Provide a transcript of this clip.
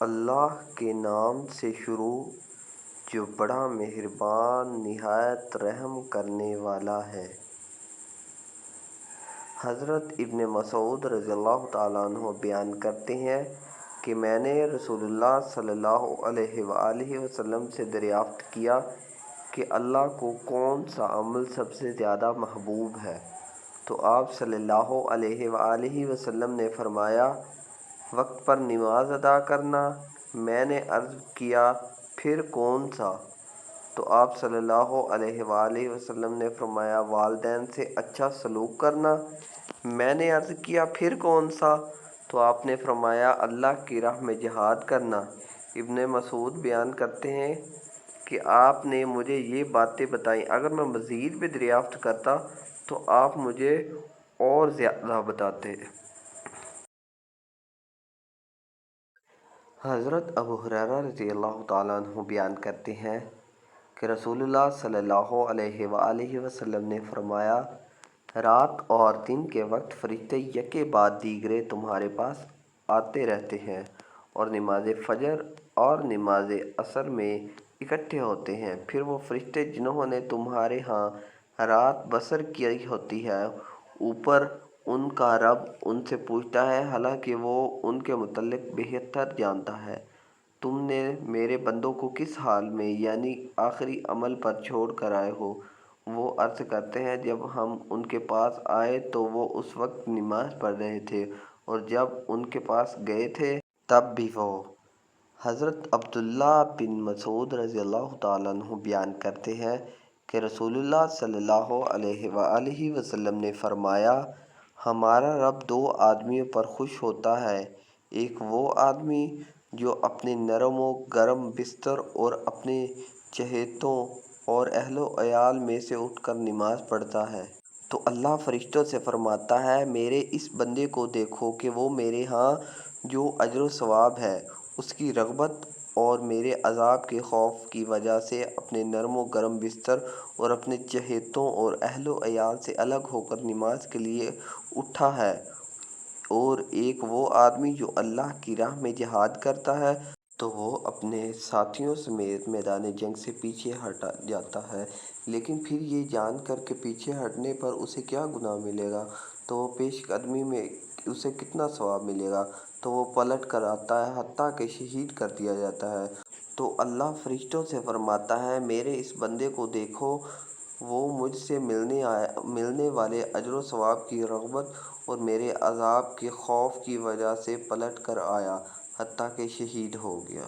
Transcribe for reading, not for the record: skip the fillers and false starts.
اللہ کے نام سے شروع جو بڑا مہربان نہایت رحم کرنے والا ہے۔ حضرت ابن مسعود رضی اللہ تعالیٰ عنہ بیان کرتے ہیں کہ میں نے رسول اللہ صلی اللہ علیہ وآلہ وسلم سے دریافت کیا کہ اللہ کو کون سا عمل سب سے زیادہ محبوب ہے؟ تو آپ صلی اللہ علیہ وآلہ وسلم نے فرمایا، وقت پر نماز ادا کرنا۔ میں نے عرض کیا، پھر کون سا؟ تو آپ صلی اللہ علیہ وآلہ وسلم نے فرمایا، والدین سے اچھا سلوک کرنا۔ میں نے عرض کیا، پھر کون سا؟ تو آپ نے فرمایا، اللہ کی راہ میں جہاد کرنا۔ ابن مسعود بیان کرتے ہیں کہ آپ نے مجھے یہ باتیں بتائیں، اگر میں مزید بھی دریافت کرتا تو آپ مجھے اور زیادہ بتاتے۔ حضرت ابو ہریرہ رضی اللہ تعالیٰ عنہ بیان کرتے ہیں کہ رسول اللہ صلی اللہ علیہ وآلہ وسلم نے فرمایا، رات اور دن کے وقت فرشتے یکے بعد دیگرے تمہارے پاس آتے رہتے ہیں اور نماز فجر اور نماز عصر میں اکٹھے ہوتے ہیں۔ پھر وہ فرشتے جنہوں نے تمہارے ہاں رات بسر کی ہوتی ہے، اوپر ان کا رب ان سے پوچھتا ہے، حالانکہ وہ ان کے متعلق بہتر جانتا ہے، تم نے میرے بندوں کو کس حال میں یعنی آخری عمل پر چھوڑ کر آئے ہو؟ وہ عرض کرتے ہیں، جب ہم ان کے پاس آئے تو وہ اس وقت نماز پڑھ رہے تھے، اور جب ان کے پاس گئے تھے تب بھی وہ۔ حضرت عبداللہ بن مسعود رضی اللہ تعالیٰ عنہ بیان کرتے ہیں کہ رسول اللہ صلی اللہ علیہ وآلہ وسلم نے فرمایا، ہمارا رب دو آدمیوں پر خوش ہوتا ہے، ایک وہ آدمی جو اپنے نرم و گرم بستر اور اپنے چہیتوں اور اہل و عیال میں سے اٹھ کر نماز پڑھتا ہے تو اللہ فرشتوں سے فرماتا ہے، میرے اس بندے کو دیکھو کہ وہ میرے ہاں جو اجر و ثواب ہے اس کی رغبت اور میرے عذاب کے خوف کی وجہ سے اپنے نرم و گرم بستر اور اپنے چہیتوں اور اہل و عیال سے الگ ہو کر نماز کے لیے اٹھا ہے، اور ایک وہ آدمی جو اللہ کی راہ میں جہاد کرتا ہے تو وہ اپنے ساتھیوں سمیت میدان جنگ سے پیچھے ہٹ جاتا ہے، لیکن پھر یہ جان کر کہ پیچھے ہٹنے پر اسے کیا گناہ ملے گا، تو وہ پیش قدمی میں اسے کتنا ثواب ملے گا، تو وہ پلٹ کر آتا ہے حتیٰ کہ شہید کر دیا جاتا ہے تو اللہ فرشتوں سے فرماتا ہے، میرے اس بندے کو دیکھو، وہ مجھ سے ملنے والے اجر و ثواب کی رغبت اور میرے عذاب کے خوف کی وجہ سے پلٹ کر آیا حتیٰ کہ شہید ہو گیا۔